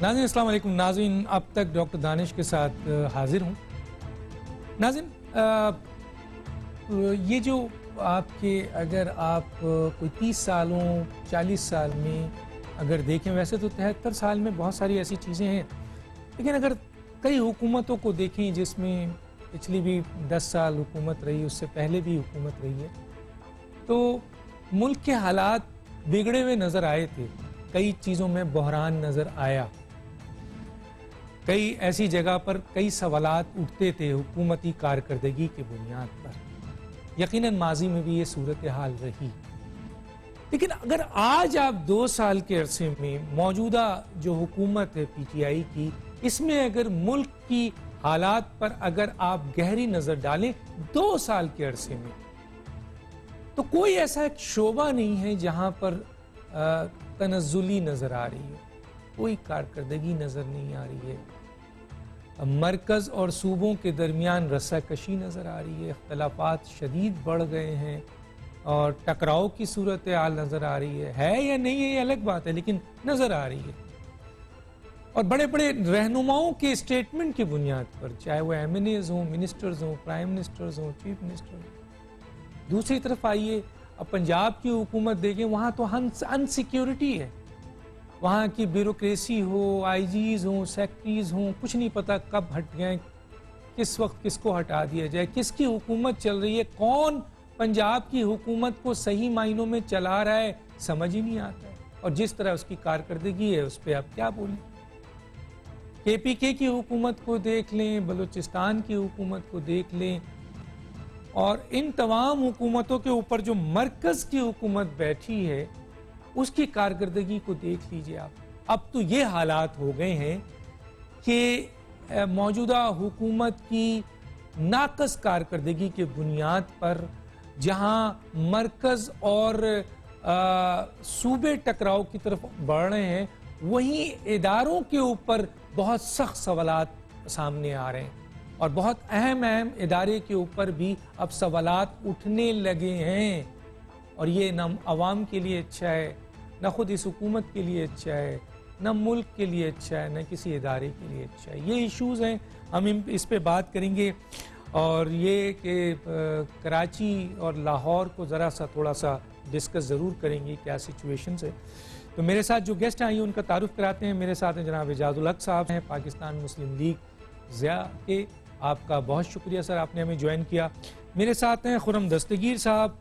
नाज़रीन अस्सलाम वालेकुम। नाज़रीन अब तक डॉक्टर दानिश के साथ हाजिर हूँ। नाज़रीन ये जो आपके अगर आप कोई 30 सालों 40 साल में अगर देखें, वैसे तो 73 साल में बहुत सारी ऐसी चीज़ें हैं, लेकिन अगर कई हुकूमतों को देखें जिसमें पिछली भी 10 साल हुकूमत रही, उससे पहले भी हुकूमत रही है, तो मुल्क के हालात बिगड़े हुए नज़र आए थे। कई चीज़ों में बहरान नज़र आया, कई ऐसी जगह पर कई सवालात उठते थे हुकूमती कारकर्दगी की बुनियाद पर। यकीनन माजी में भी ये सूरत हाल रही, लेकिन अगर आज आप 2 साल के अरसे में मौजूदा जो हुकूमत है PTI की, इसमें अगर मुल्क की हालात पर अगर आप गहरी नज़र डालें 2 साल के अरसे में, तो कोई ऐसा एक शोबा नहीं है जहां पर तनज़्ज़ुली नज़र आ रही है, कोई कारकर्दगी नज़र नहीं आ रही है। मरकज़ और सूबों के दरमियान रस्साकशी नज़र आ रही है, इख्तलाफात शदीद बढ़ गए हैं और टकराव की सूरत हाल नज़र आ रही है या नहीं है ये अलग बात है, लेकिन नज़र आ रही है। और बड़े बड़े रहनुमाओं के स्टेटमेंट की बुनियाद पर, चाहे वो MNAs हों, मिनिस्टर्स हों, प्राइम मिनिस्टर्स हों, चीफ मिनिस्टर हों। दूसरी तरफ आइए, अब पंजाब की हुकूमत देखें, वहाँ तो अनसिक्योरिटी है, वहाँ की ब्यूरोक्रेसी हो, IGs हों, सेक्रेटरीज हों, कुछ नहीं पता कब हट गए, किस वक्त किसको हटा दिया जाए, किसकी हुकूमत चल रही है, कौन पंजाब की हुकूमत को सही मायनों में चला रहा है, समझ ही नहीं आता है। और जिस तरह उसकी कारकर्दगी है उस पर आप क्या बोलें। KPK की हुकूमत को देख लें, बलूचिस्तान की हुकूमत को देख लें, और इन तमाम हुकूमतों के ऊपर जो मरकज़ की हुकूमत बैठी है उसकी कारकर्दगी को देख लीजिए आप। अब तो ये हालात हो गए हैं कि मौजूदा हुकूमत की नाकस कारकर्दगी के बुनियाद पर जहां मरकज़ और सूबे टकराव की तरफ बढ़ रहे हैं, वहीं इदारों के ऊपर बहुत सख्त सवालात सामने आ रहे हैं और बहुत अहम इदारे के ऊपर भी अब सवालात उठने लगे हैं। और ये न अवाम के लिए अच्छा है, न खुद इस हुकूमत के लिए अच्छा है, न मुल्क के लिए अच्छा है, न किसी इदारे के लिए अच्छा है। ये इश्यूज़ हैं, हम इस पे बात करेंगे। और ये कि कराची और लाहौर को ज़रा सा थोड़ा सा डिस्कस ज़रूर करेंगे, क्या सिचुएशंस है। तो मेरे साथ जो गेस्ट आई हैं उनका तारुफ कराते हैं। मेरे साथ हैं जनाब एजाजुल हक साहब हैं, पाकिस्तान मुस्लिम लीग ज़िया के। आपका बहुत शुक्रिया सर, आपने हमें ज्वाइन किया। मेरे साथ हैं खुर्रम दस्तगीर साहब,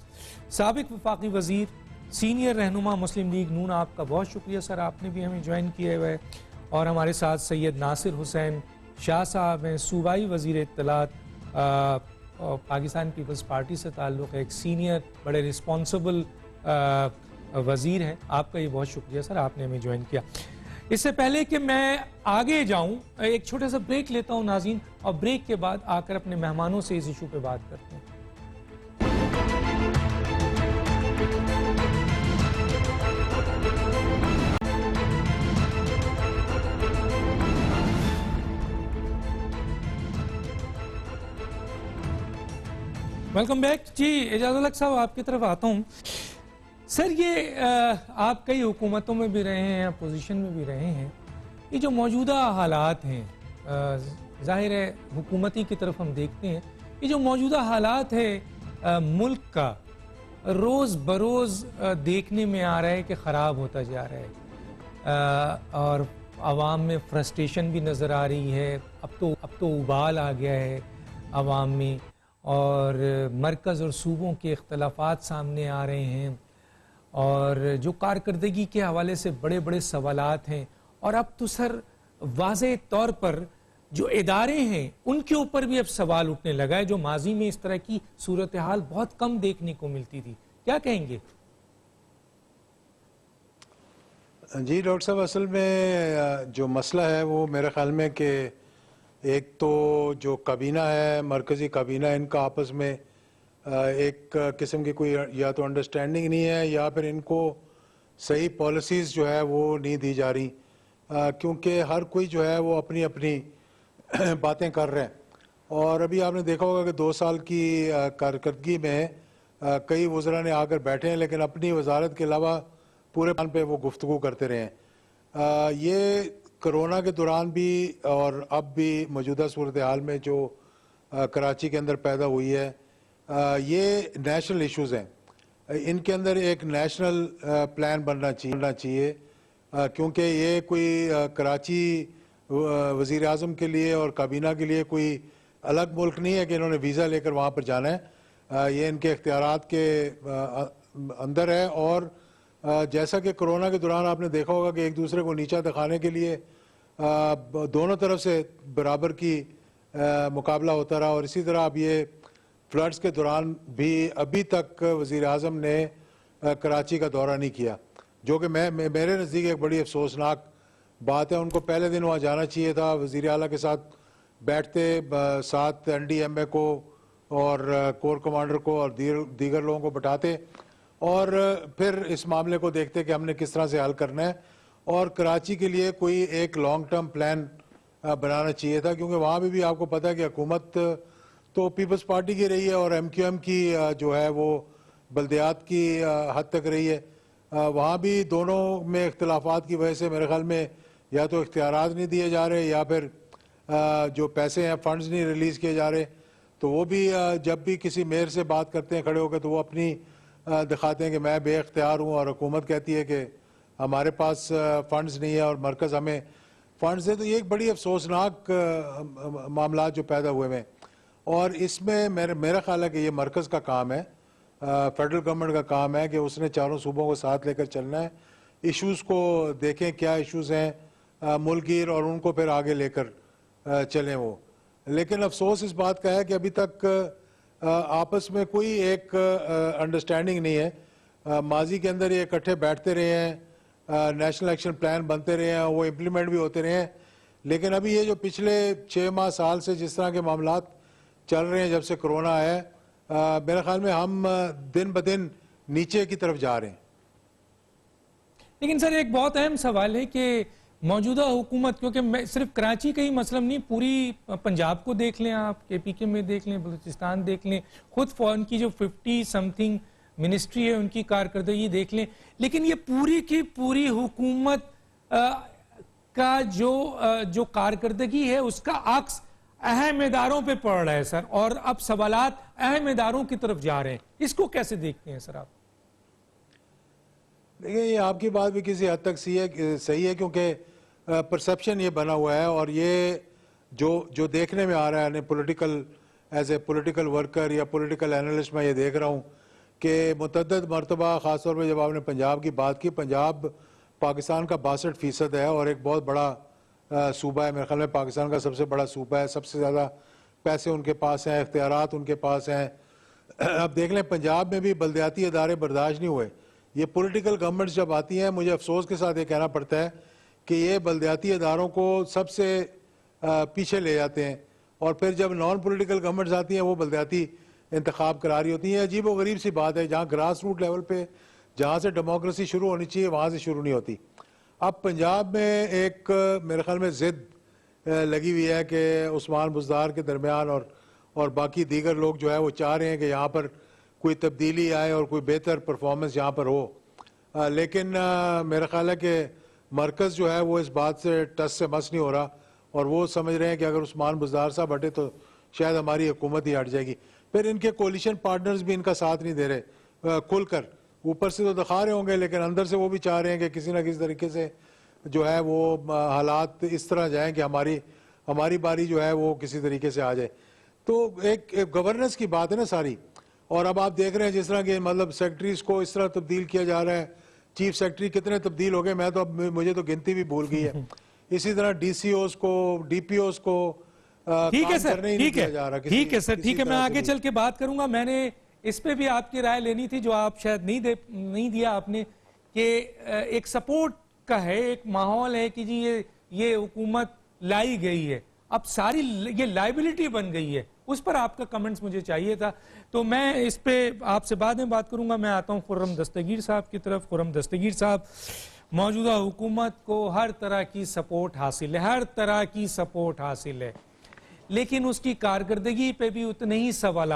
साबिक वफाकी वज़ीर, सीनियर रहनुमा मुस्लिम लीग नून। आपका बहुत शुक्रिया सर, आपने भी हमें ज्वाइन किया हुआ है। और हमारे साथ सैयद नासिर हुसैन शाह साहब हैं, सूबाई वज़ीर इत्तलात, पाकिस्तान पीपल्स पार्टी से ताल्लुक़ है, एक सीनियर बड़े रिस्पॉन्सिबल वज़ीर हैं। आपका ये बहुत शुक्रिया सर, आपने हमें ज्वाइन किया। इससे पहले कि मैं आगे जाऊं, एक छोटा सा ब्रेक लेता हूं नाज़रीन, और ब्रेक के बाद आकर अपने मेहमानों से इस इशू पे बात करते हैं। वेलकम बैक जी। एजाजुल हक साहब, आपकी तरफ आता हूँ सर। ये आप कई हुकूमतों में भी रहे हैं, अपोजिशन में भी रहे हैं। ये जो मौजूदा हालात हैं, ज़ाहिर है हुकूमती की तरफ हम देखते हैं, ये जो मौजूदा हालात है मुल्क का, रोज़ बरोज़ देखने में आ रहा है कि ख़राब होता जा रहा है। और आवाम में फ्रस्ट्रेशन भी नज़र आ रही है। अब तो उबाल आ गया है आवाम में, और मरकज़ और सूबों के इख्तलाफात सामने आ रहे हैं, और जो कारकर्दगी के हवाले से बड़े बड़े सवालात हैं। और अब तो सर वाज़े तौर पर जो इदारे हैं उनके ऊपर भी अब सवाल उठने लगा है, जो माजी में इस तरह की सूरत हाल बहुत कम देखने को मिलती थी। क्या कहेंगे? जी डॉक्टर साहब, असल में जो मसला है वो मेरे ख्याल में कि एक तो जो काबीना है, मरकज़ी काबीना, इनका आपस में एक किस्म की कोई या तो अंडरस्टैंडिंग नहीं है, या फिर इनको सही पॉलिसीज़ जो है वो नहीं दी जा रही, क्योंकि हर कोई जो है वो अपनी अपनी बातें कर रहे हैं। और अभी आपने देखा होगा कि 2 साल की कारकर्दगी में कई वज़रा ने आकर बैठे हैं, लेकिन अपनी वजारत के अलावा पूरे प्लान पे वो गुफ्तगू करते रहे हैं। ये कोरोना के दौरान भी और अब भी मौजूदा सूरत हाल में जो कराची के अंदर पैदा हुई है, ये नेशनल इश्यूज़ हैं। इनके अंदर एक नेशनल प्लान बनना चाहिए क्योंकि ये कोई कराची वज़ीर आज़म के लिए और काबीना के लिए कोई अलग मुल्क नहीं है कि इन्होंने वीज़ा लेकर वहाँ पर जाना है। ये इनके इख्तियारात के अंदर है। और जैसा कि कोरोना के दौरान आपने देखा होगा कि एक दूसरे को नीचा दिखाने के लिए दोनों तरफ से बराबर की मुकाबला होता रहा। और इसी तरह अब ये फ्लड्स के दौरान भी अभी तक वज़ीर आज़म ने कराची का दौरा नहीं किया, जो कि मेरे नज़दीक एक बड़ी अफसोसनाक बात है। उनको पहले दिन वहाँ जाना चाहिए था, वज़ीर आला के साथ बैठते, साथ NDMA को और कोर कमांडर को और दीगर लोगों को बैठाते और फिर इस मामले को देखते कि हमने किस तरह से हल करना है। और कराची के लिए कोई एक लॉन्ग टर्म प्लान बनाना चाहिए था, क्योंकि वहाँ भी आपको पता है कि हुकूमत तो पीपल्स पार्टी की रही है और MQM की जो है वो बल्दियात की हद तक रही है। वहाँ भी दोनों में इख्तिलाफात की वजह से मेरे ख्याल में या तो इख्तियारात नहीं दिए जा रहे या फिर जो पैसे हैं फंड्स नहीं रिलीज़ किए जा रहे। तो वो भी जब भी किसी मेयर से बात करते हैं खड़े होकर तो वो अपनी दिखाते हैं कि मैं बेख्तियार हूँ और हुकूमत कहती है कि हमारे पास फंड्स नहीं है और मरकज़ हमें फंड्स दे। तो ये एक बड़ी अफसोसनाक मामला जो पैदा हुए हैं और इसमें मेरा ख्याल है कि ये मरकज़ का काम है, फेडरल गवर्नमेंट का काम है कि उसने चारों सूबों को साथ लेकर चलना है, इश्यूज़ को देखें क्या इश्यूज़ हैं मुल्कगीर और उनको फिर आगे लेकर चलें वो। लेकिन अफसोस इस बात का है कि अभी तक आपस में कोई एक अंडरस्टैंडिंग नहीं है। माजी के अंदर ये इकट्ठे बैठते रहे हैं, नेशनल एक्शन प्लान बनते रहे हैं, वो इम्प्लीमेंट भी होते रहे हैं। लेकिन अभी ये जो पिछले 6 माह साल से जिस तरह के मामलात चल रहे हैं जब से कोरोना है, मेरे ख्याल में हम दिन ब दिन नीचे की तरफ जा रहे हैं। लेकिन सर एक बहुत अहम सवाल है कि मौजूदा हुकूमत, क्योंकि मैं सिर्फ कराची का ही मसला नहीं, पूरी पंजाब को देख लें, आप KPK में देख लें, बलूचिस्तान देख लें, खुद फॉरन की जो 50 समथिंग मिनिस्ट्री है उनकी कारकर्दगी देख लें। लेकिन ये पूरी की पूरी हुकूमत का जो कारकर्दगी है उसका अक्स अहम इदारों पे पड़ रहा है सर, और अब सवालात अहम इदारों की तरफ जा रहे हैं। इसको कैसे देखते हैं सर आप? देखिए, ये आपकी बात भी किसी हद तक सही है क्योंकि परसेप्शन ये बना हुआ है और ये जो देखने में आ रहा है political as a political worker या पॉलिटिकल एनालिस्ट, मैं ये देख रहा हूँ कि मुतअद्दिद मरतबा ख़ासतौर पर जब आपने पंजाब की बात की, पंजाब पाकिस्तान का 62% है और एक बहुत बड़ा सूबा है। मेरे ख्याल में पाकिस्तान का सबसे बड़ा सूबा है, सबसे ज़्यादा पैसे उनके पास हैं, इख्तियारात उनके पास हैं। अब देख लें पंजाब में भी बल्दियाती अदारे बर्दाश्त नहीं हुए। ये पॉलिटिकल गवर्नमेंट्स जब आती हैं, मुझे अफसोस के साथ ये कहना पड़ता है कि ये बल्दियाती अदारों को सबसे पीछे ले जाते हैं और फिर जब नॉन पॉलिटिकल गवर्नमेंट्स आती हैं वो बल्दियाती इंतखाब करा रही होती हैं। अजीब व गरीब सी बात है, जहाँ ग्रास रूट लेवल पे जहाँ से डेमोक्रेसी शुरू होनी चाहिए वहाँ से शुरू नहीं होती। अब पंजाब में एक मेरे ख्याल में ज़िद लगी हुई है कि उस्मान बुज़दार के दरमियान और बाकी दीगर लोग जो है वो चाह रहे हैं कि यहाँ पर कोई तब्दीली आए और कोई बेहतर परफॉर्मेंस यहाँ पर हो। लेकिन मेरा ख्याल है कि मरकज़ जो है वो इस बात से टस से मस नहीं हो रहा और वो समझ रहे हैं कि अगर उस्मान बुज़दार साहब हटे तो शायद हमारी हुकूमत ही हट जाएगी। फिर इनके कोलिशन पार्टनर्स भी इनका साथ नहीं दे रहे खुलकर, ऊपर से तो दिखा रहे होंगे लेकिन अंदर से वो भी चाह रहे हैं कि किसी ना किसी तरीके से जो है वो हालात इस तरह जाएं कि हमारी बारी जो है वो किसी तरीके से आ जाए। तो एक गवर्नेंस की बात है ना सारी। और अब आप देख रहे हैं जिस तरह के मतलब सेक्रेटरीज को इस तरह तब्दील किया जा रहा है, चीफ सेक्रेटरी कितने तब्दील हो गए, मैं तो अब मुझे तो गिनती भी भूल गई है। इसी तरह DCOs को, DPOs को ठीक है सर, ठीक है, ठीक है सर, ठीक है, मैं आगे भी। चल के बात करूंगा। मैंने इस पे भी आपकी राय लेनी थी जो आप शायद नहीं दिया आपने, कि एक सपोर्ट का है, एक माहौल है कि जी ये हुकूमत लाई गई है, अब सारी ये लाइबिलिटी बन गई है। उस पर आपका कमेंट्स मुझे चाहिए था, तो मैं इस पे आपसे बाद में बात करूंगा। मैं आता हूं खुर्रम दस्तगीर साहब की तरफ। खुर्रम दस्तगीर साहब, मौजूदा हुकूमत को हर तरह की सपोर्ट हासिल है, हर तरह की सपोर्ट हासिल है, लेकिन उसकी कारकर्दगी पे भी उतने ही सवाल,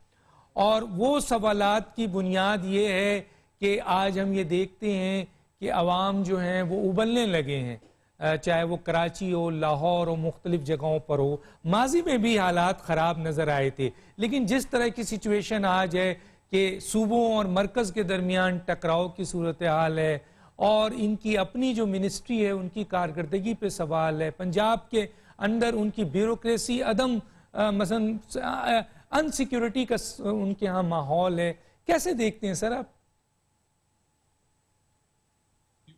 और वो सवालात की बुनियाद ये है कि आज हम ये देखते हैं कि अवाम जो हैं वो उबलने लगे हैं। चाहे वो कराची हो, लाहौर हो, मुख्तलिफ जगहों पर हो। माजी में भी हालात ख़राब नज़र आए थे, लेकिन जिस तरह की सिचुएशन आज है कि सूबों और मरकज़ के दरमियान टकराव की सूरत हाल है और इनकी अपनी जो मिनिस्ट्री है उनकी कारकर्दगी पे सवाल है, पंजाब के अंदर उनकी ब्यूरोक्रेसी अदम मसलन अनसिक्योरिटी का उनके यहाँ माहौल है, कैसे देखते हैं सर आप?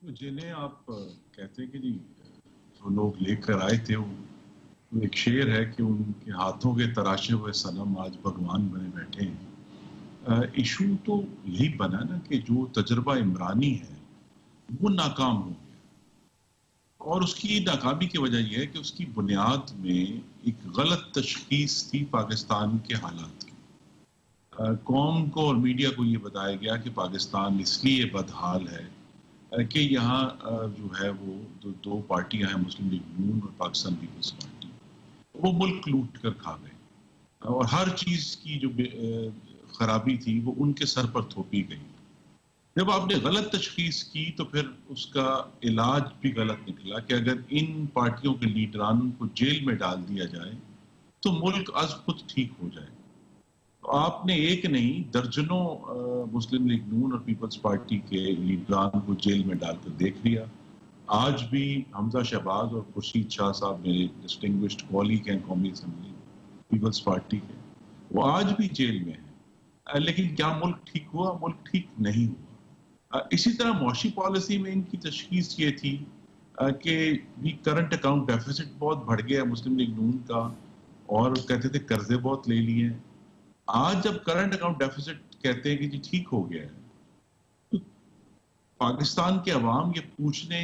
जिन्हें आप कहते हैं कि जी जो लोग लेकर आए थे वो एक शेर है कि उनके हाथों के तराशे हुए सनम आज भगवान बने बैठे हैं। इशू तो यही बना ना कि जो तजर्बा इमरानी है वो नाकाम हो गया और उसकी नाकामी की वजह यह है कि उसकी बुनियाद में एक गलत तशखीस थी पाकिस्तान के हालात की। कौम को और मीडिया को ये बताया गया कि पाकिस्तान इसलिए बदहाल है कि यहाँ जो है वो दो पार्टियां हैं, मुस्लिम लीग नून और पाकिस्तान पीपल्स पार्टी, वो मुल्क लूट कर खा गए और हर चीज की जो खराबी थी वो उनके सर पर थोपी गई। जब आपने गलत तशखीस की तो फिर उसका इलाज भी गलत निकला कि अगर इन पार्टियों के लीडरान को जेल में डाल दिया जाए तो मुल्क अज खुद ठीक हो जाए। तो आपने एक नहीं दर्जनों मुस्लिम लीग नून और पीपल्स पार्टी के लीडरान को जेल में डालकर देख लिया। आज भी हमजा शहबाज और खुर्शीद शाह साहब मेरे डिस्टिंग्विश्ड कॉलीग हैं कौमी असम्बली पीपल्स पार्टी के, वो आज भी जेल में हैं। लेकिन क्या मुल्क ठीक हुआ? मुल्क ठीक नहीं हुआ। इसी तरह मौशी पॉलिसी में इनकी तशखीस ये थी कि भी करंट अकाउंट डेफिसिट बहुत बढ़ गया मुस्लिम लीग नून का और कहते थे कर्जे बहुत ले लिए हैं। आज जब करंट अकाउंट डेफिसिट कहते हैं कि जी ठीक हो गया है तो पाकिस्तान के अवाम ये पूछने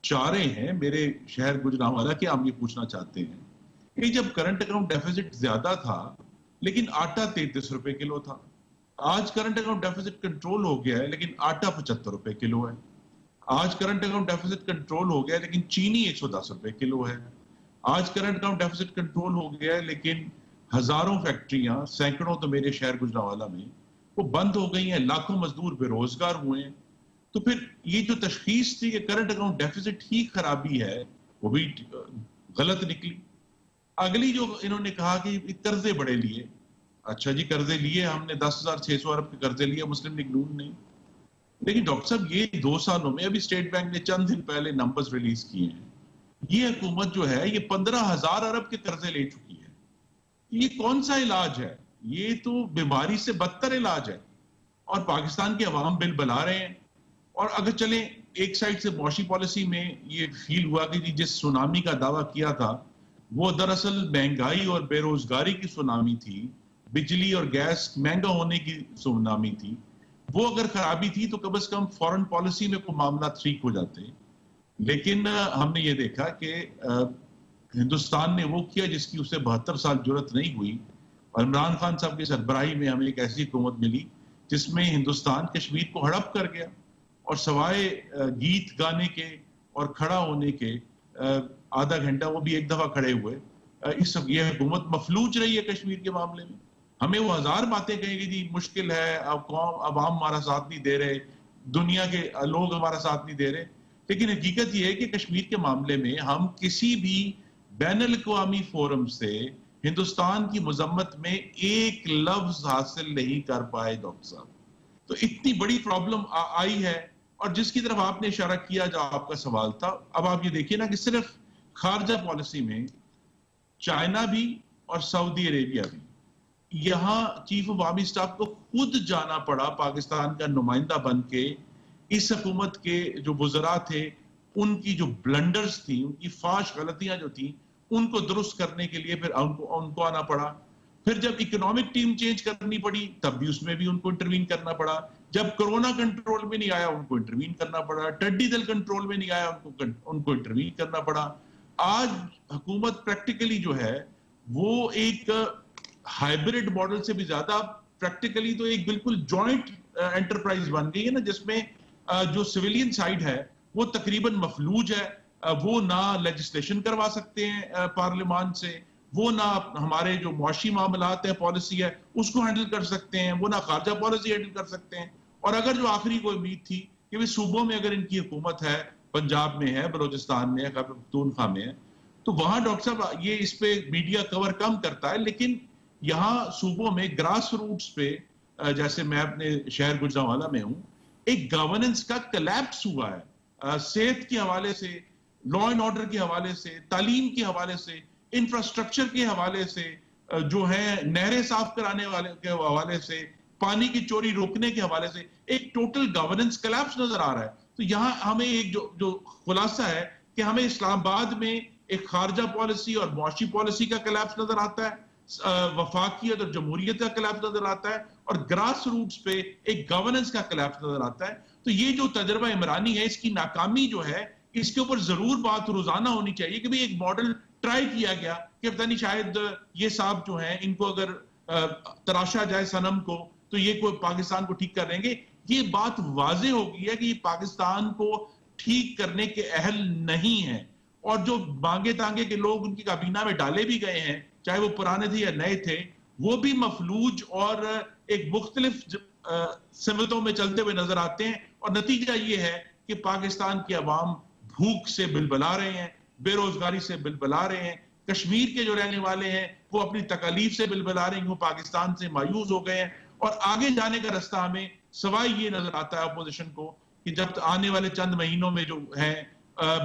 चाह रहे हैं, मेरे शहर गुजरांवाला के हम ये पूछना चाहते हैं कि जब करंट अकाउंट डेफिसिट ज्यादा था लेकिन आटा 33 रुपए किलो था, आज करंट अकाउंट डेफिसिट कंट्रोल हो गया है लेकिन आटा 75 रुपए किलो है। आज करंट अकाउंट डेफिसिट कंट्रोल हो गया है लेकिन चीनी 110 रुपए किलो है। आज करंट अकाउंट डेफिसिट कंट्रोल हो गया है लेकिन हजारों फैक्ट्रियां, सैकड़ों तो मेरे शहर गुजरांवाला में वो बंद हो गई हैं, लाखों मजदूर बेरोजगार हुए हैं। तो फिर ये जो तशखीस थी कि करंट अकाउंट डेफिसिट ही खराबी है वो भी गलत निकली। अगली जो इन्होंने कहा कि कर्जे बड़े लिए, अच्छा जी कर्जे लिए हमने 10,600 अरब के कर्जे लिए मुस्लिम लीग नून ने, लेकिन डॉक्टर साहब ये 2 सालों में अभी स्टेट बैंक ने चंद दिन पहले नंबर्स रिलीज किए हैं, ये हुकूमत जो है ये 15,000 अरब के कर्जे ले चुकी है। ये कौन सा इलाज है? ये तो बीमारी से बदतर इलाज है और पाकिस्तान के अवाम बिल बना रहे हैं। और अगर चले एक साइड से मौशी पॉलिसी में ये फील हुआ कि जिस सुनामी का दावा किया था वो दरअसल महंगाई और बेरोजगारी की सुनामी थी, बिजली और गैस महंगा होने की सुनामी थी, वो अगर खराबी थी तो कम से कम फॉरेन पॉलिसी में कोई मामला ठीक हो जाते। लेकिन हमने ये देखा कि हिंदुस्तान ने वो किया जिसकी उसे 72 साल जरूरत नहीं हुई और इमरान खान साहब की सरबराही में हमें एक ऐसी हुकूमत मिली जिसमें हिंदुस्तान कश्मीर को हड़प कर गया और सवाए गीत गाने के और खड़ा होने के आधा घंटा वो भी एक दफा खड़े हुए, इस ये हुकूमत मफलूज रही है कश्मीर के मामले में। हमें वो हजार बातें कहेंगे जी मुश्किल है, अब कौम अवाम हमारा साथ नहीं दे रहे, दुनिया के लोग हमारा साथ नहीं दे रहे, लेकिन हकीकत ये है कि कश्मीर के मामले में हम किसी भी बैनुल अक़वामी फोरम से हिंदुस्तान की मजम्मत में एक लफ्ज हासिल नहीं कर पाए डॉक्टर साहब। तो इतनी बड़ी प्रॉब्लम आई है और जिसकी तरफ आपने इशारा किया जो आपका सवाल था, अब आप ये देखिए ना कि सिर्फ खारजा पॉलिसी में चाइना भी और सऊदी अरेबिया भी, यहां चीफ ऑफ आर्मी स्टाफ को खुद जाना पड़ा पाकिस्तान का नुमाइंदा बन के इस हुकूमत के जो वुज़रा थे उनकी जो ब्लंडर्स थी, उनकी फाश गलतियां जो थी उनको दुरुस्त करने के लिए फिर उनको आना पड़ा। फिर जब इकोनॉमिक टीम चेंज करनी पड़ी तब भी उसमें भी उनको इंटरवीन करना पड़ा। जब कोरोना कंट्रोल में नहीं आया उनको इंटरवीन करना पड़ा। टिड्डी दल कंट्रोल में नहीं आया उनको इंटरवीन करना पड़ा। आज हुकूमत प्रैक्टिकली जो है वो एक हाइब्रिड मॉडल से भी ज्यादा प्रैक्टिकली तो एक बिल्कुल जॉइंट एंटरप्राइज बन गई है ना, जिसमें जो सिविलियन साइड है वो तकरीबन मफलूज है। वो ना लेजिस्लेशन करवा सकते हैं पार्लियामान से, वो ना हमारे जो मुआशी मामलात है पॉलिसी है उसको हैंडल कर सकते हैं, वो ना खारजा पॉलिसी हैंडल कर सकते हैं। और अगर जो आखिरी कोई उम्मीद थी कि भाई सूबों में अगर इनकी हुकूमत है पंजाब में है, बलूचिस्तान में है, खैबर पख्तूनख्वा में है, तो वहां डॉक्टर साहब ये इस पे मीडिया कवर कम करता है। लेकिन यहाँ सूबों में ग्रास रूट्स पे, जैसे मैं अपने शहर गुजरांवाला में हूँ, एक गवर्नेंस का कोलैप्स हुआ है। सेहत के हवाले से, लॉ एंड ऑर्डर के हवाले से, तालीम के हवाले से, इंफ्रास्ट्रक्चर के हवाले से, जो है नहरें साफ कराने वाले के हवाले से, पानी की चोरी रोकने के हवाले से एक टोटल गवर्नेंस कोलैप्स नजर आ रहा है। तो यहाँ हमें एक जो खुलासा है कि हमें इस्लामाबाद में एक खारजा पॉलिसी और मुआशी पॉलिसी का कोलैप्स नजर आता है, वफाकियत और जमहूरियत का कोलैप्स नजर आता है, और ग्रास रूट्स पे एक गवर्नेंस का कोलैप्स नजर आता है। तो ये जो तजर्बा इमरानी है, इसकी नाकामी जो है, इसके ऊपर जरूर बात रोजाना होनी चाहिए कि भाई एक मॉडल ट्राई किया गया कि पता नहीं शायद ये साहब जो हैं इनको अगर तराशा जाए सनम को तो ये कोई पाकिस्तान को ठीक कर देंगे। ये बात वाजे हो गई है कि ये पाकिस्तान को ठीक करने के अहल नहीं है, और जो मांगे तांगे के लोग उनकी काबीना में डाले भी गए हैं, चाहे वो पुराने थे या नए थे, वो भी मफलूज और एक मुख्तलिफ सिमतों में चलते हुए नजर आते हैं। और नतीजा ये है कि पाकिस्तान की अवाम भूख से बिलबला रहे हैं, बेरोजगारी से बिलबला रहे हैं। कश्मीर के जो रहने वाले हैं वो अपनी तकलीफ से बिलबला रहे हैं, वो पाकिस्तान से मायूस हो गए हैं। और आगे जाने का रास्ता हमें सवाई ये नजर आता है अपोजिशन को कि जब आने वाले चंद महीनों में जो है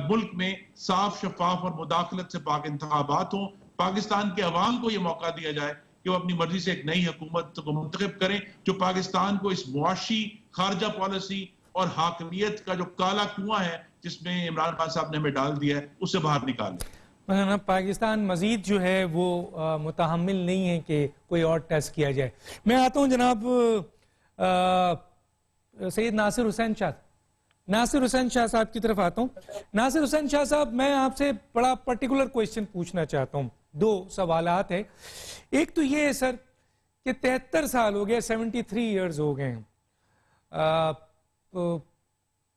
मुल्क में साफ, शफाफ और मुदाखलत से पाक इंतखाबात हों, पाकिस्तान के अवाम को ये मौका दिया जाए कि वो अपनी मर्जी से एक नई हुकूमत को मुंतखब करें जो पाकिस्तान को इस मुआशी, खारजा पॉलिसी और हाकमियत का जो काला कुआं है जिसमें इमरान खान साहब ने हमें डाल दिया है, उससे बाहर निकालें। मौलाना, पाकिस्तान मजीद जो है वो मुतहम्मिल नहीं है कि कोई और टेस्ट किया जाए। मैं आता हूँ जनाब सैयद नासिर हुसैन शाह, नासिर हुसैन शाह साहब की तरफ आता हूँ। नासिर हुसैन शाह साहब, मैं आपसे बड़ा पर्टिकुलर क्वेश्चन पूछना चाहता हूँ। दो सवालात है। एक तो ये है सर कि 73 साल हो गए, 73 ईयर्स हो गए हैं।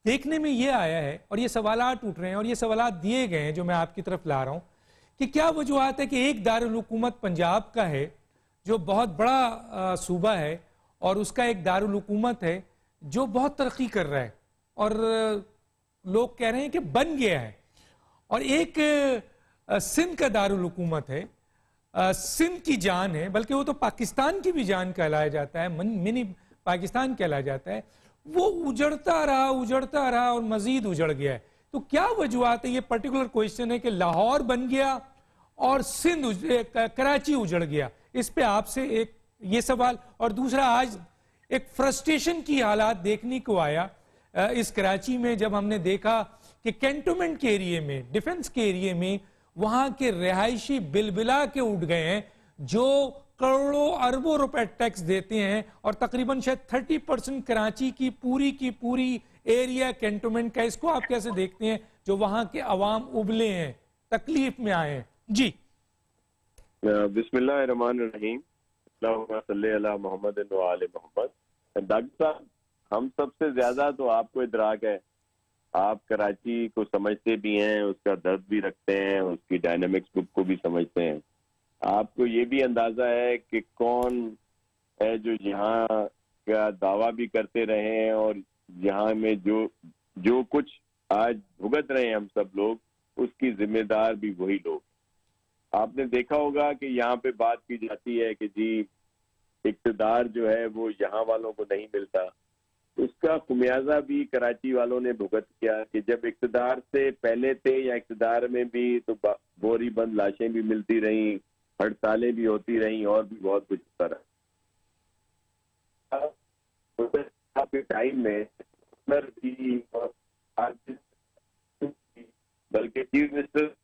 देखने में ये आया है और ये सवालात उठ रहे हैं और ये सवालात दिए गए हैं जो मैं आपकी तरफ ला रहा हूं कि क्या वजूहत है कि एक दारुल हुकूमत पंजाब का है जो बहुत बड़ा सूबा है और उसका एक दारुल हुकूमत है जो बहुत तरक्की कर रहा है और लोग कह रहे हैं कि बन गया है, और एक सिंध का दारुल हुकूमत है, सिंध की जान है, बल्कि वो तो पाकिस्तान की भी जान कहलाया जाता है, मिनी पाकिस्तान कहलाया जाता है। वो उजड़ता रहा और मजीद उजड़ गया है। तो क्या वजूहत है? ये पर्टिकुलर क्वेश्चन है कि लाहौर बन गया और सिंध कराची उजड़ गया। इस पे आपसे एक ये सवाल, और दूसरा आज एक फ्रस्ट्रेशन की हालात देखने को आया इस कराची में जब हमने देखा कि कैंटोनमेंट के एरिया में, डिफेंस के एरिया में वहां के रिहायशी बिलबिला के उठ गए हैं जो करोड़ों अरबों रुपए टैक्स देते हैं, और तकरीबन शायद 30% कराची की पूरी एरिया कैंटोनमेंट का। इसको आप कैसे देखते हैं जो वहां के अवाम उबले हैं, तकलीफ में आए हैं? जी बिस्मिल्लाहिर्रहमानिर्रहीम, अल्लाहुम्मा सल्ली अला मुहम्मद व आले मुहम्मद। डॉक्टर साहब, हम सबसे ज्यादा तो आपको इदराक है, आप कराची को समझते भी हैं, उसका दर्द भी रखते हैं, उसकी डायनामिक्स को भी समझते हैं। आपको ये भी अंदाजा है कि कौन है जो यहाँ का दावा भी करते रहे हैं और यहाँ में जो कुछ आज भुगत रहे हैं हम सब लोग, उसकी जिम्मेदार भी वही लोग। आपने देखा होगा कि यहाँ पे बात की जाती है कि जी इक्तदार जो है वो यहाँ वालों को नहीं मिलता। उसका खुमियाजा भी कराची वालों ने भुगत किया कि जब इक्तदार से पहले थे या इक्तदार में भी तो बोरी बंद लाशें भी मिलती रहीं, हड़तालें भी होती रहीं और भी बहुत कुछ होता रहा। आपके टाइम में बल्कि चीफ मिनिस्टर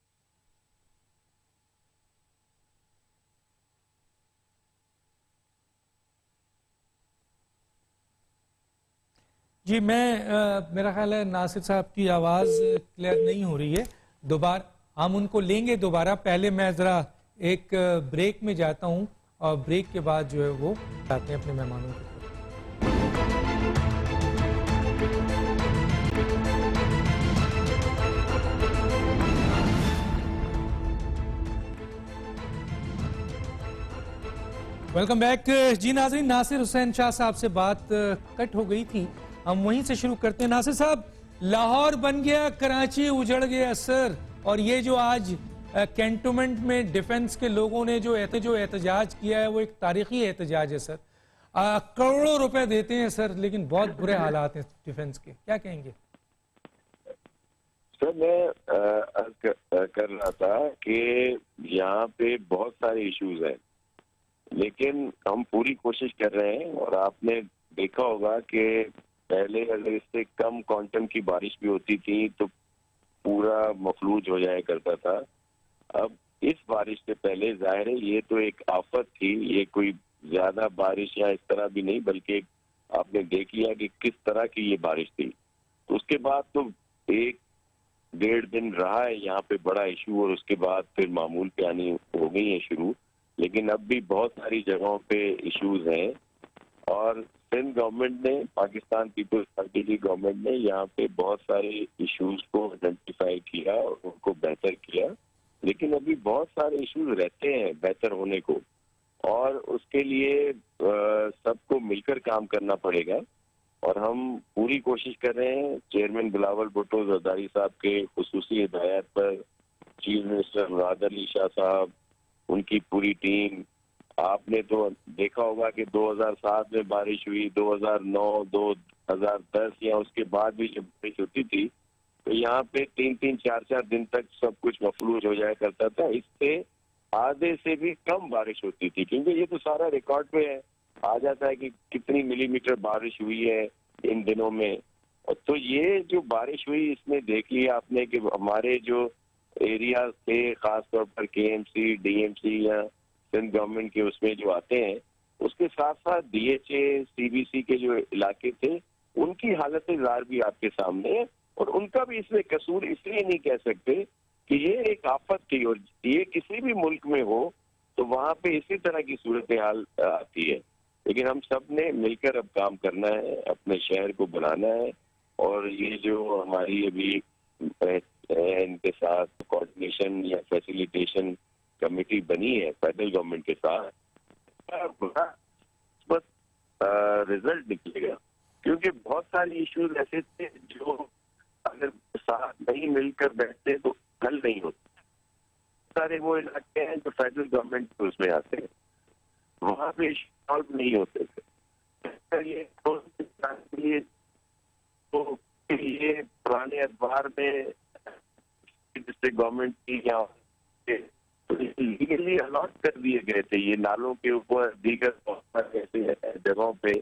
जी, मैं मेरा ख्याल है नासिर साहब की आवाज़ क्लियर नहीं हो रही है। दोबारा हम उनको लेंगे दोबारा। पहले मैं ज़रा एक ब्रेक में जाता हूं और ब्रेक के बाद जो है वो आते हैं अपने मेहमानों के। वेलकम बैक जी नाज़रीन। नासिर हुसैन शाह साहब से बात कट हो गई थी, हम वहीं से शुरू करते हैं। नासिर साहब, लाहौर बन गया, कराची उजड़ गया सर। और ये जो आज कैंटोनमेंट में डिफेंस के लोगों ने जो एहतजाज किया है वो एक तारीखी एहतजाज है सर। करोड़ों रुपए देते हैं सर, लेकिन बहुत बुरे हालात हैं डिफेंस के, क्या कहेंगे? सर मैं कर रहा था कि यहाँ पे बहुत सारे इश्यूज हैं, लेकिन हम पूरी कोशिश कर रहे हैं। और आपने देखा होगा कि पहले अगर इससे कम क्वांटम की बारिश भी होती थी तो पूरा मफलूज हो जाया करता था। अब इस बारिश से पहले जाहिर है ये तो एक आफत थी, ये कोई ज्यादा बारिश या इस तरह भी नहीं, बल्कि आपने देख लिया कि किस तरह की ये बारिश थी। तो उसके बाद तो 1-1.5 दिन रहा है यहाँ पे बड़ा इशू, और उसके बाद फिर मामूल पे आनी हो गई है शुरू। लेकिन अब भी बहुत सारी जगहों पे इश्यूज हैं, और सिंध गवर्नमेंट ने, पाकिस्तान पीपल्स पार्टी की गवर्नमेंट ने यहाँ पे बहुत सारे इश्यूज को आइडेंटिफाई किया और उनको बेहतर किया। लेकिन अभी बहुत सारे इश्यूज रहते हैं बेहतर होने को, और उसके लिए सबको मिलकर काम करना पड़ेगा। और हम पूरी कोशिश कर रहे हैं। चेयरमैन बिलावल भुट्टो जरदारी साहब के खुसूसी हिदायत पर चीफ मिनिस्टर मुराद अली शाह साहब, उनकी पूरी टीम, आपने तो देखा होगा कि 2007 में बारिश हुई, 2009, 2010 या उसके बाद भी जब बारिश होती थी तो यहाँ पे 3-3, 4-4 दिन तक सब कुछ मफलूज हो जाया करता था। इससे आधे से भी कम बारिश होती थी, क्योंकि ये तो सारा रिकॉर्ड पे है, आ जाता है कि कितनी मिलीमीटर बारिश हुई है इन दिनों में। और तो ये जो बारिश हुई इसमें देख लिया आपने कि हमारे जो एरिया थे, खासतौर पर KMC, DMC या सिंध गवर्नमेंट के उसमें जो आते हैं, उसके साथ साथ DHA, CBC के जो इलाके थे, उनकी हालत ज़ाहिर भी आपके सामने है। और उनका भी इसमें कसूर इसलिए नहीं कह सकते कि ये एक आफत थी, और ये किसी भी मुल्क में हो तो वहाँ पे इसी तरह की सूरत हाल आती है। लेकिन हम सब ने मिलकर अब काम करना है, अपने शहर को बनाना है। और ये जो हमारी अभी इनके साथ कोऑर्डिनेशन या फैसिलिटेशन कमेटी बनी है फेडरल गवर्नमेंट के साथ, बस रिजल्ट निकलेगा। क्योंकि बहुत सारे इश्यूज ऐसे थे जो अगर साथ नहीं मिलकर बैठते तो हल नहीं होते। सारे वो इलाके हैं जो फेडरल गवर्नमेंट के उसमें आते हैं, वहाँ पे सॉल्व नहीं होते थे। ये पुराने अखबार में डिस्ट्रिक्ट गवर्नमेंट की या लीगली अलॉट कर दिए गए थे ये नालों के ऊपर, दीगर ऐसे जगहों पे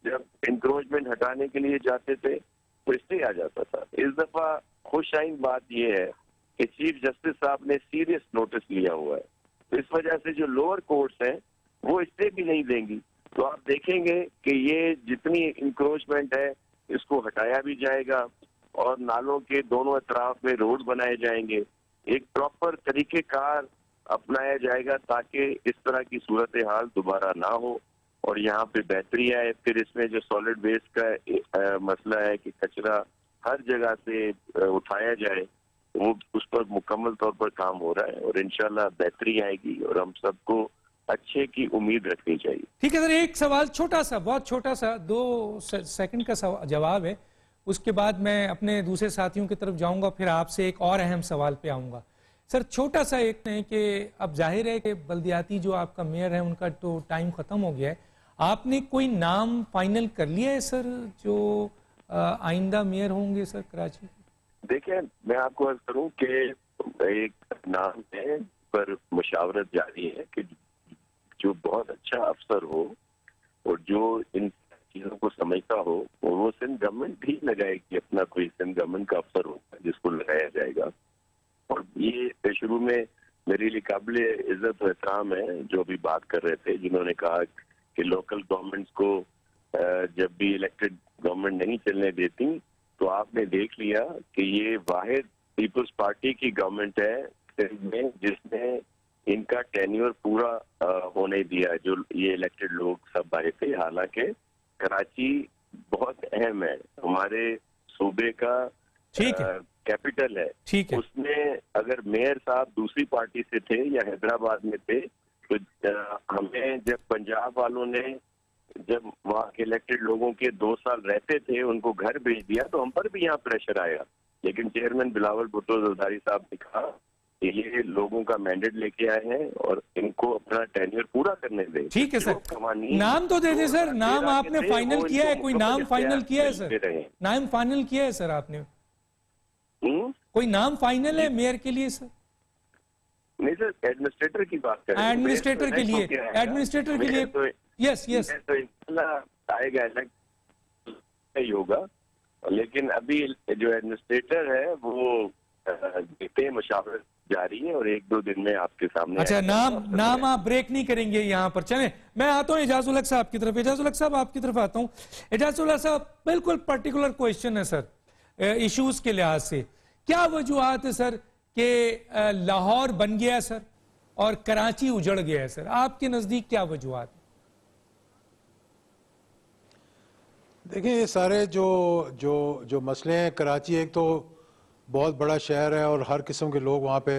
जब इंक्रोचमेंट हटाने के लिए जाते थे तो इससे आ जाता था। इस दफा खुशाइन बात यह है कि चीफ जस्टिस साहब ने सीरियस नोटिस लिया हुआ है, तो इस वजह से जो लोअर कोर्ट्स हैं वो इससे भी नहीं देंगी। तो आप देखेंगे कि ये जितनी इंक्रोचमेंट है इसको हटाया भी जाएगा, और नालों के दोनों अतराफ में रोड बनाए जाएंगे, एक प्रॉपर तरीकेकार अपनाया जाएगा ताकि इस तरह की सूरत हाल दोबारा ना हो और यहाँ पे बेहतरी आए। फिर इसमें जो सॉलिड वेस्ट का मसला है कि कचरा हर जगह से उठाया जाए, वो उस पर मुकम्मल तौर पर काम हो रहा है और इंशाल्लाह बेहतरी आएगी और हम सबको अच्छे की उम्मीद रखनी चाहिए। ठीक है सर, एक सवाल छोटा सा, बहुत छोटा सा, 2 सेकंड का जवाब है, उसके बाद मैं अपने दूसरे साथियों की तरफ जाऊंगा, फिर आपसे एक और अहम सवाल पे आऊंगा। सर छोटा सा एक है कि अब जाहिर है कि बल्दियाती जो आपका मेयर है उनका तो टाइम खत्म हो गया है, आपने कोई नाम फाइनल कर लिया है सर जो आइंदा मेयर होंगे सर कराची? देखिए मैं आपको अर्ज करूं कि एक नाम है पर मुशावरत जारी है कि जो बहुत अच्छा अफसर हो और जो इन चीजों को समझता हो, और वो सिंध गवर्नमेंट भी लगाएगी अपना कोई सिंध गवर्नमेंट का अफसर होगा जिसको लगाया जाएगा। और ये शुरू में मेरे लिए काबिल इज्जत और एहतराम है जो अभी बात कर रहे थे, जिन्होंने कहा कि लोकल गवर्नमेंट्स को जब भी इलेक्टेड गवर्नमेंट नहीं चलने देती, तो आपने देख लिया कि ये वाहिद पीपल्स पार्टी की गवर्नमेंट है सिंध में जिसने इनका टेन्योर पूरा होने दिया, जो ये इलेक्टेड लोग सब आए थे। हालांकि कराची बहुत अहम है, हमारे सूबे का कैपिटल है, उसमें अगर मेयर साहब दूसरी पार्टी से थे या हैदराबाद में थे तो हमें जब पंजाब वालों ने जब वहाँ के इलेक्टेड लोगों के 2 साल रहते थे, उनको घर भेज दिया, तो हम पर भी यहाँ प्रेशर आया। लेकिन चेयरमैन बिलावल भुट्टो जरदारी साहब ने कहा कि ये लोगों का मैंडेट लेके आए हैं और इनको अपना टेन्योर पूरा करने दें। ठीक है सर, नाम तो दे दें सर, नाम आपने फाइनल किया है? कोई नाम फाइनल किया है सर? नाम फाइनल किया है सर आपने? कोई नाम फाइनल है मेयर के लिए सर? नहीं सर, एडमिनिस्ट्रेटर की बात कर रहे हैं। एडमिनिस्ट्रेटर के लिए, एडमिनिस्ट्रेटर के लिए यस यस तो इंशाल्लाह आएगा, ही होगा। लेकिन अभी जो एडमिनिस्ट्रेटर है वो देखते हैं, मशावरत जारी है और 1-2 दिन में आपके सामने। अच्छा, नाम आप ब्रेक नहीं करेंगे यहाँ पर? चले, मैं आता हूँ एजाज उल हक साहब की तरफ। एजाज उल हक साहब आपकी तरफ आता हूँ। एजाज उल हक साहब, बिल्कुल पर्टिकुलर क्वेश्चन है सर इश्यूज के लिहाज से। क्या वजूहत है सर कि लाहौर बन गया है सर और कराची उजड़ गया है सर? आपके नजदीक क्या वजूहत? देखिए, ये सारे जो जो जो मसले हैं, कराची एक तो बहुत बड़ा शहर है और हर किस्म के लोग वहाँ पे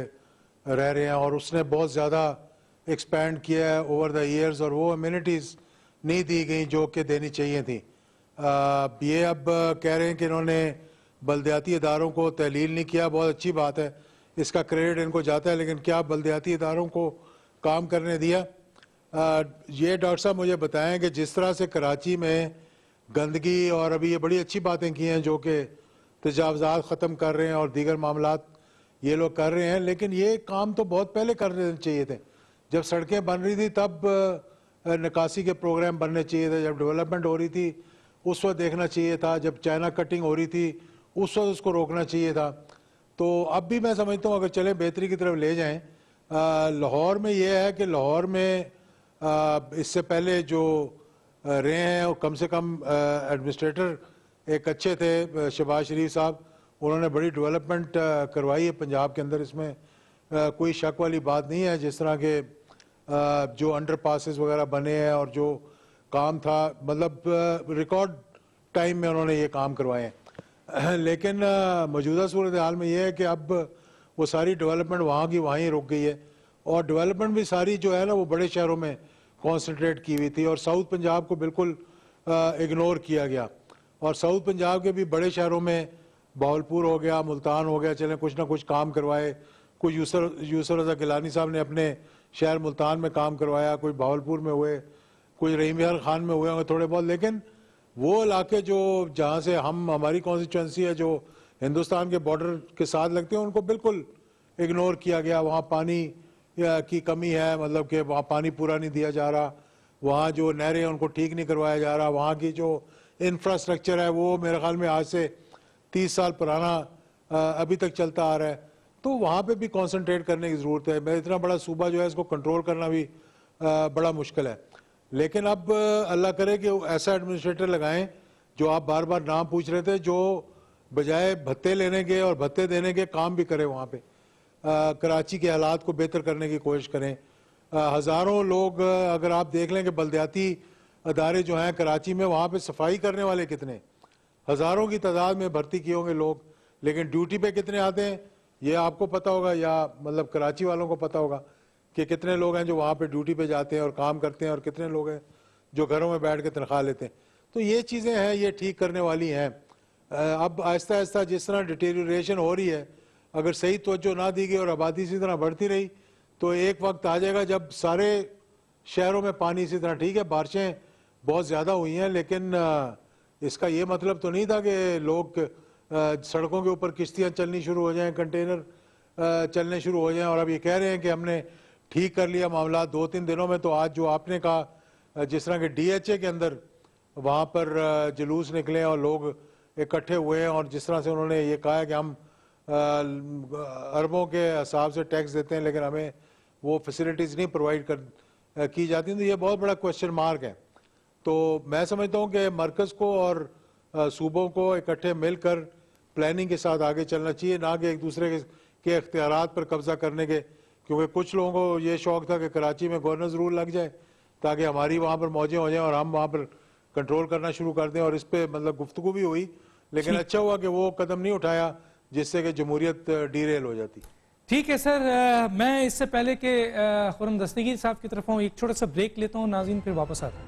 रह रहे हैं और उसने बहुत ज़्यादा एक्सपैंड किया है ओवर द ईयर्स और वो अम्यूनिटीज़ नहीं दी गई जो कि देनी चाहिए थी। ये अब कह रहे हैं कि इन्होंने बलदियाती इदारों को तहलील नहीं किया, बहुत अच्छी बात है, इसका क्रेडिट इनको जाता है, लेकिन क्या बलदियाती इदारों को काम करने दिया? ये डॉक्टर साहब मुझे बताएं कि जिस तरह से कराची में गंदगी, और अभी ये बड़ी अच्छी बातें की हैं जो कि तजावज़ात ख़त्म कर रहे हैं और दीगर मामलात ये लोग कर रहे हैं, लेकिन ये काम तो बहुत पहले कर देने चाहिए थे। जब सड़कें बन रही थी तब निकासी के प्रोग्राम बनने चाहिए थे, जब डेवलपमेंट हो रही थी उस वक्त देखना चाहिए था, जब चाइना कटिंग हो रही थी उस वक्त उसको रोकना चाहिए था। तो अब भी मैं समझता हूँ अगर चलें बेहतरी की तरफ ले जाएँ। लाहौर में ये है कि लाहौर में इससे पहले जो रहे हैं और कम से कम एडमिनिस्ट्रेटर एक अच्छे थे, शहबाज शरीफ साहब, उन्होंने बड़ी डेवलपमेंट करवाई है पंजाब के अंदर, इसमें कोई शक वाली बात नहीं है। जिस तरह के जो अंडर पासेस वगैरह बने हैं और जो काम था, मतलब रिकॉर्ड टाइम में उन्होंने ये काम करवाए हैं। लेकिन मौजूदा सूरत हाल में ये है कि अब वो सारी डेवलपमेंट वहाँ की वहीं रुक गई है और डेवलपमेंट भी सारी जो है ना वो बड़े शहरों में कॉन्सेंट्रेट की हुई थी और साउथ पंजाब को बिल्कुल इग्नोर किया गया। और साउथ पंजाब के भी बड़े शहरों में बहावलपुर हो गया, मुल्तान हो गया, चलें कुछ ना कुछ काम करवाए। कुछ यूसुफ रज़ा गिलानी साहब ने अपने शहर मुल्तान में काम करवाया, कुछ बहावलपुर में हुए, कुछ रहीम यार खान में हुए होंगे थोड़े बहुत, लेकिन वो इलाके जो जहाँ से हमारी कॉन्स्टिट्यूंसी है, जो हिंदुस्तान के बॉर्डर के साथ लगते हैं, उनको बिल्कुल इग्नोर किया गया। वहाँ पानी की कमी है, मतलब कि वहाँ पानी पूरा नहीं दिया जा रहा, वहाँ जो नहरें हैं उनको ठीक नहीं करवाया जा रहा, वहाँ की जो इंफ्रास्ट्रक्चर है वो मेरे ख्याल में आज से 30 साल पुराना अभी तक चलता आ रहा है। तो वहाँ पे भी कंसंट्रेट करने की ज़रूरत है। मैं इतना बड़ा सूबा जो है इसको कंट्रोल करना भी बड़ा मुश्किल है। लेकिन अब अल्लाह करे कि ऐसा एडमिनिस्ट्रेटर लगाएं जो आप बार बार नाम पूछ रहे थे, जो बजाय भत्ते लेने के और भत्ते देने के काम भी करे वहाँ पे, कराची के हालात को बेहतर करने की कोशिश करें। हज़ारों लोग अगर आप देख लें कि बलदियाती अदारे जो हैं कराची में, वहाँ पे सफाई करने वाले कितने हज़ारों की तादाद में भर्ती किए होंगे लोग, लेकिन ड्यूटी पे कितने आते हैं ये आपको पता होगा, या मतलब कराची वालों को पता होगा कि कितने लोग हैं जो वहाँ पे ड्यूटी पे जाते हैं और काम करते हैं और कितने लोग हैं जो घरों में बैठ के तनख्वाह लेते हैं। तो ये चीज़ें हैं, ये ठीक करने वाली हैं। अब आहिस्ता आहिस्ता जिस तरह डिटेरियोरेशन हो रही है, अगर सही तवज्जो ना दी गई और आबादी इसी तरह बढ़ती रही तो एक वक्त आ जाएगा जब सारे शहरों में पानी इसी तरह, ठीक है बारिशें बहुत ज़्यादा हुई हैं, लेकिन इसका ये मतलब तो नहीं था कि लोग सड़कों के ऊपर किश्तियाँ चलनी शुरू हो जाएं, कंटेनर चलने शुरू हो जाएं। और अब ये कह रहे हैं कि हमने ठीक कर लिया मामला 2-3 दिनों में। तो आज जो आपने कहा, जिस तरह के DHA के अंदर वहाँ पर जुलूस निकले और लोग इकट्ठे हुए हैं और जिस तरह से उन्होंने ये कहा है कि हम अरबों के हिसाब से टैक्स देते हैं लेकिन हमें वो फैसिलिटीज़ नहीं प्रोवाइड की जाती, तो ये बहुत बड़ा क्वेश्चन मार्क है। तो मैं समझता हूँ कि मरकज़ को और सूबों को इकट्ठे मिलकर प्लानिंग के साथ आगे चलना चाहिए, ना कि एक दूसरे के इख्तियारात पर कब्जा करने के। क्योंकि कुछ लोगों को ये शौक़ था कि कराची में गवर्नर्स रूल लग जाए ताकि हमारी वहाँ पर मौजें हो जाएं और हम वहाँ पर कंट्रोल करना शुरू कर दें, और इस पर मतलब गुफ्तगू भी हुई, लेकिन अच्छा हुआ कि वो कदम नहीं उठाया जिससे कि जमहूरियत डीरेल हो जाती। ठीक है सर, मैं इससे पहले कि खुर्रम दस्तगीर साहब की तरफ हूँ, एक छोटा सा ब्रेक लेता हूँ नाज़रीन, फिर वापस आता हूँ।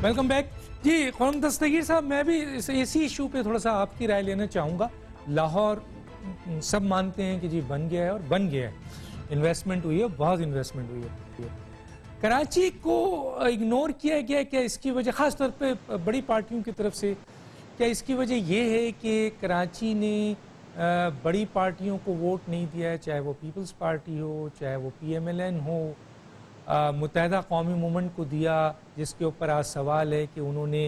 वेलकम बैक जी। ख़ुरम दस्तगीर साहब, मैं भी इसी इशू पे थोड़ा सा आपकी राय लेना चाहूँगा। लाहौर सब मानते हैं कि जी बन गया है और बन गया है, इन्वेस्टमेंट हुई है, बहुत इन्वेस्टमेंट हुई है। कराची को इग्नोर किया गया, क्या इसकी वजह ख़ास तौर पे बड़ी पार्टियों की तरफ से, क्या इसकी वजह ये है कि कराची ने बड़ी पार्टियों को वोट नहीं दिया है, चाहे वो पीपल्स पार्टी हो, चाहे वो PMLN हो, मुत्तहदा कौमी मूवमेंट को दिया, जिसके ऊपर आज सवाल है कि उन्होंने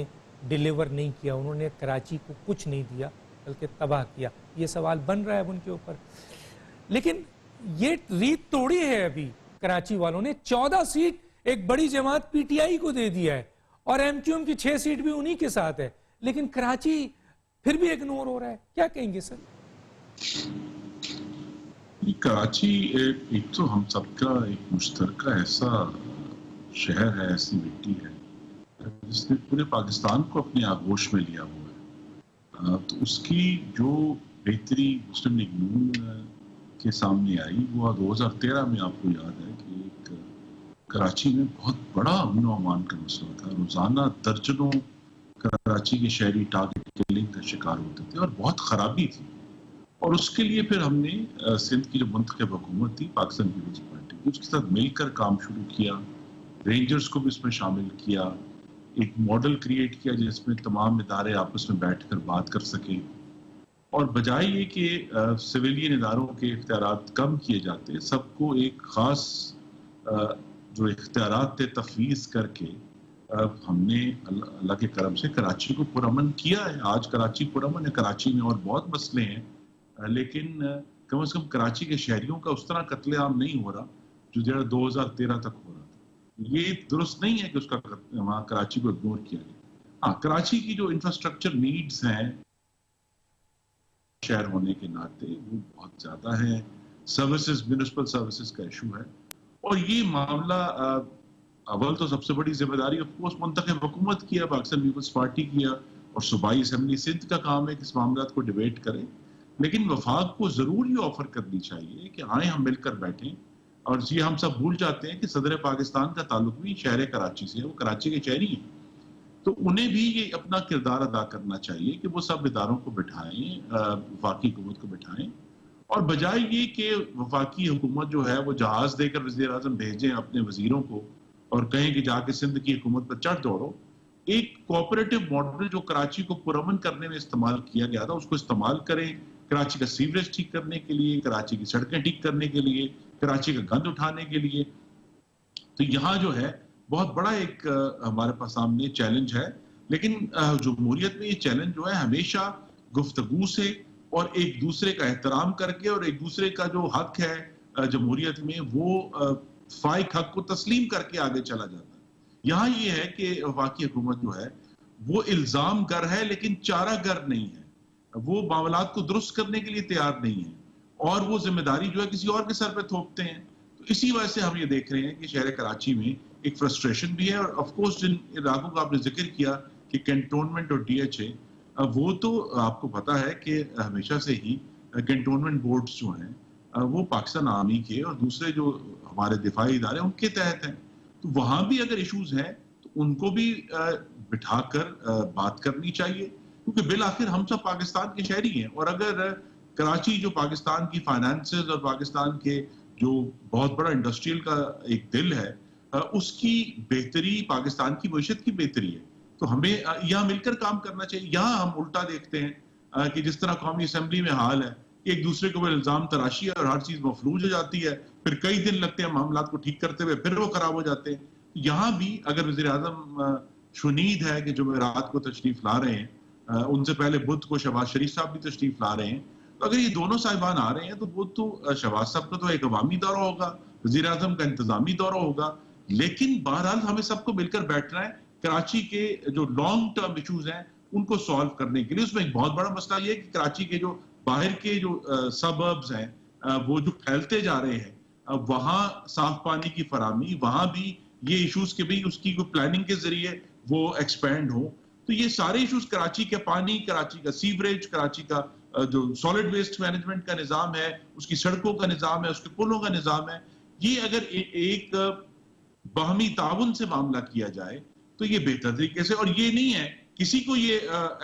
डिलीवर नहीं किया, उन्होंने कराची को कुछ नहीं दिया बल्कि तबाह किया। ये सवाल बन रहा है अब उनके ऊपर। लेकिन ये रीत तोड़ी है अभी कराची वालों ने। 14 सीट एक बड़ी जमात PTI को दे दिया है और MQM की 6 सीट भी उन्हीं के साथ है, लेकिन कराची फिर भी इग्नोर हो रहा है। क्या कहेंगे सर? कराची एक तो हम सबका एक मुश्तरका ऐसा शहर है, ऐसी मिट्टी है जिसने पूरे पाकिस्तान को अपने आगोश में लिया हुआ है। तो उसकी जो बेहतरी मुस्लिम लीग नून के सामने आई वो 2013 में आपको याद है कि एक कराची में बहुत बड़ा अमन व अमान का मसला था। रोजाना दर्जनों कराची के शहरी टारगेट किलिंग का शिकार होते थे और बहुत खराबी थी। और उसके लिए फिर हमने सिंध की जो मुंतखब हुकूमत थी पाकिस्तान पीपल्स पार्टी की, उसके साथ मिलकर काम शुरू किया, रेंजर्स को भी इसमें शामिल किया, एक मॉडल क्रिएट किया जिसमें तमाम इदारे आपस में बैठकर बात कर सके। और बजाय ये कि सिविलियन इदारों के इख्तियारात कम किए जाते, सबको एक ख़ास जो इख्तियारात थे तफवीज़ करके हमने अल्लाह के करम से कराची को पुरअमन किया है। आज कराची पुरअमन है। कराची में और बहुत मसले हैं, लेकिन कम से कम कराची के शहरियों का उस तरह कत्लेआम नहीं हो रहा जो 2013 तक हो रहा था। ये दुरुस्त नहीं है कि उसका वहाँ कराची को इग्नोर किया गया। हाँ, कराची की जो इंफ्रास्ट्रक्चर नीड्स हैं शहर होने के नाते वो बहुत ज्यादा है। सर्विसेज, म्यूनिसिपल सर्विसेज का इशू है और ये मामला अव्वल तो सबसे बड़ी जिम्मेदारी ऑफकोर्स मुंतखब हुकूमत की है, पाकिस्तान पीपल्स पार्टी की है और सूबाई असम्बली सिंध का काम है कि इस मामला को डिबेट करें। लेकिन वफाक को जरूर ये ऑफर करनी चाहिए कि आए हम मिलकर बैठें। और ये हम सब भूल जाते हैं कि सदर पाकिस्तान का ताल्लुक भी शहर कराची से है, वो कराची के शहरी हैं, तो उन्हें भी ये अपना किरदार अदा करना चाहिए कि वो सब इदारों को बिठाएं, वफाकी हुकूमत को बिठाएं, और बजाय ये कि वफाकी हुकूमत जो है वो जहाज देकर वज़ीर आज़म भेजें अपने वजीरों को और कहें कि जाके सिंध की हुकूमत पर चढ़ दौड़ो। एक कोऑपरेटिव मॉडल जो कराची को पुरअमन करने में इस्तेमाल किया गया था उसको इस्तेमाल करें, कराची का सीवरेज ठीक करने के लिए, कराची की सड़कें ठीक करने के लिए, कराची का गंद उठाने के लिए। तो यहाँ जो है बहुत बड़ा एक हमारे पास सामने चैलेंज है। लेकिन जमहूरियत में ये चैलेंज जो है हमेशा गुफ्तगू से और एक दूसरे का एहतराम करके और एक दूसरे का जो हक है जमहूरियत में वो फाइक हक को तस्लीम करके आगे चला जाता है। यहाँ ये है कि वफाकी हुकूमत जो है वो इल्जाम गर है लेकिन चारा गर नहीं है, वो मामलात को दुरुस्त करने के लिए तैयार नहीं है और वो जिम्मेदारी जो है किसी और के सर पे थोपते हैं। तो इसी वजह से हम ये देख रहे हैं कि शहर कराची में एक फ्रस्ट्रेशन भी है। और ऑफकोर्स जिन इलाकों का आपने जिक्र किया कि कैंटोनमेंट और DHA, वो तो आपको पता है कि हमेशा से ही कैंटोनमेंट बोर्ड्स जो हैं वो पाकिस्तान आर्मी के और दूसरे जो हमारे दिफाई इदारे उनके तहत हैं। तो वहाँ भी अगर इशूज हैं तो उनको भी बिठाकर बात करनी चाहिए, क्योंकि बिल आखिर हम सब पाकिस्तान के शहरी हैं। और अगर कराची जो पाकिस्तान की फाइनेंसेस और पाकिस्तान के जो बहुत बड़ा इंडस्ट्रियल का एक दिल है, उसकी बेहतरी पाकिस्तान की मईशत की बेहतरी है, तो हमें यहाँ मिलकर काम करना चाहिए। यहाँ हम उल्टा देखते हैं कि जिस तरह कौमी असम्बली में हाल है, एक दूसरे को इल्जाम तराशी है और हर चीज मफलूज हो जाती है, फिर कई दिन लगते हैं मामलात को ठीक करते हुए, फिर वो खराब हो जाते हैं। यहाँ भी अगर वज़ीर आज़म शुनीद है कि जुमेरात को तशरीफ ला रहे हैं, उनसे पहले बुध को शहबाज शरीफ साहब भी तशरीफ ला रहे हैं, तो अगर ये दोनों साहिबान आ रहे हैं तो वो तो शहबाज साहब का तो एक अवामी दौरा होगा, वज़ीर आज़म का इंतजामी दौरा होगा, लेकिन बहरहाल हमें सबको मिलकर बैठना है कराची के जो लॉन्ग टर्म इशूज हैं उनको सॉल्व करने के लिए। उसमें एक बहुत बड़ा मसला ये है कि कराची के जो बाहर के जो सबर्ब्स हैं वो जो फैलते जा रहे हैं, वहाँ साफ पानी की फराहमी, वहाँ भी ये इशूज के भी उसकी कोई प्लानिंग के जरिए वो एक्सपेंड हो। तो ये सारे इशूज कराची के पानी, कराची का सीवरेज, कराची का जो सॉलिड वेस्ट मैनेजमेंट का निज़ाम है, उसकी सड़कों का निज़ाम है, उसके पुलों का निज़ाम है, ये अगर एक बाहमी ताउन से मामला किया जाए तो ये बेहतर तरीके से, और ये नहीं है, किसी को ये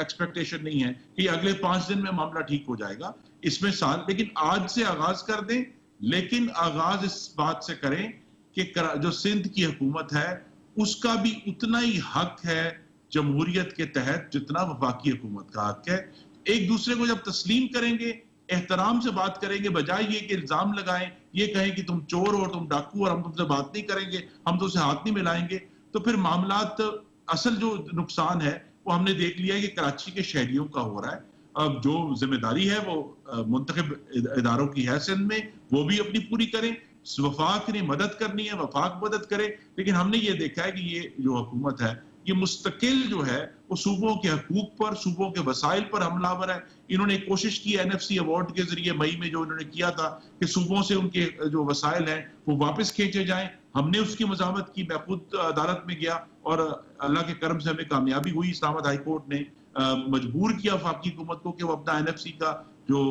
एक्सपेक्टेशन नहीं है कि अगले 5 दिन में मामला ठीक हो जाएगा, इसमें साल, लेकिन आज से आगाज कर दें, लेकिन आगाज इस बात से करें कि जो सिंध की हुकूमत है उसका भी उतना ही हक है जमहूरियत के तहत जितना वफाकी हुकूमत का हक है। एक दूसरे को जब तस्लीम करेंगे, एहतराम से बात करेंगे, बजाय ये कि इल्जाम लगाएं, ये कहें कि तुम चोर हो, तुम डाकू, और हम तुमसे बात नहीं करेंगे, हम तुमसे हाथ नहीं मिलाएंगे, तो फिर मामलात, असल जो नुकसान है वो हमने देख लिया है कि कराची के शहरियों का हो रहा है। अब जो जिम्मेदारी है वो मुंतखब इदारों की है सिंध में, वो भी अपनी पूरी करें। वफाक ने मदद करनी है, वफाक मदद करे, लेकिन हमने ये देखा है कि ये जो हुकूमत है ये मुस्तकिल जो है वो सूबों के हकूक पर, सूबों के वसाइल पर हमलावर है। इन्होंने कोशिश की एनएफसी अवार्ड के जरिए मई में जो इन्होंने किया था कि सूबों से उनके जो वसाइल हैं वो वापस खींचे जाएं, हमने उसकी मज़ामत की, मैं खुद अदालत में गया और अल्लाह के करम से हमें कामयाबी हुई। इस्लामाबाद हाई कोर्ट ने मजबूर किया वफाकी हुकूमत को कि वो अपना एनएफसी का जो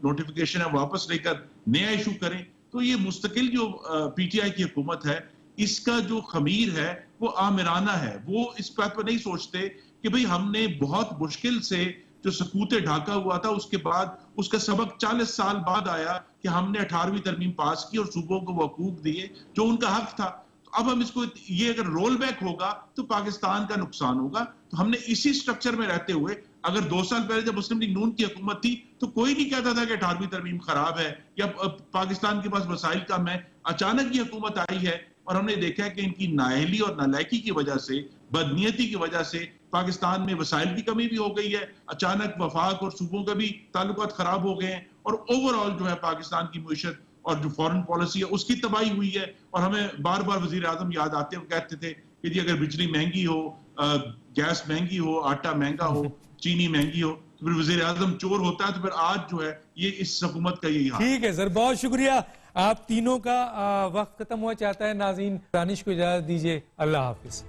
नोटिफिकेशन है वापस लेकर नया इशू करें। तो ये मुस्तकिल जो पीटीआई की हुकूमत है इसका जो खमीर है वो आमिराना है। वो इस बात पर नहीं सोचते कि भाई हमने बहुत मुश्किल से जो सकूत ढाका हुआ था उसके बाद उसका सबक 40 साल बाद आया कि हमने 18वीं तरमीम पास की और सूबों को वो हकूक दिए जो उनका हक था। तो अब हम इसको, ये अगर रोल बैक होगा तो पाकिस्तान का नुकसान होगा। तो हमने इसी स्ट्रक्चर में रहते हुए, अगर 2 साल पहले जब मुस्लिम लीग नून की हुकूमत थी तो कोई नहीं कहता था कि 18वीं तरमीम खराब है या पाकिस्तान के पास वसाइल कम है। अचानक ये हुकूमत आई है और हमने देखा है कि इनकी नाअहली और नालायकी की वजह से, बदनीयती की वजह से पाकिस्तान में वसाइल की कमी भी हो गई है। अचानक वफाक और सूबों के भी ताल्लुकात खराब हो गए हैं और ओवरऑल जो है पाकिस्तान की मुईशत और जो फॉरेन पॉलिसी है उसकी तबाही हुई है। और हमें बार बार वजीर आजम याद आते हैं, वो कहते थे कि जी अगर बिजली महंगी हो, गैस महंगी हो, आटा महंगा हो, चीनी महंगी हो, तो फिर वजीर आजम चोर होता है। तो फिर आज जो है ये इस हुकूमत का यही हाल। ठीक है सर, बहुत शुक्रिया। आप तीनों का वक्त खत्म हुआ चाहता है। नाज़रीन, दानिश को इजाजत दीजिए। अल्लाह हाफिज।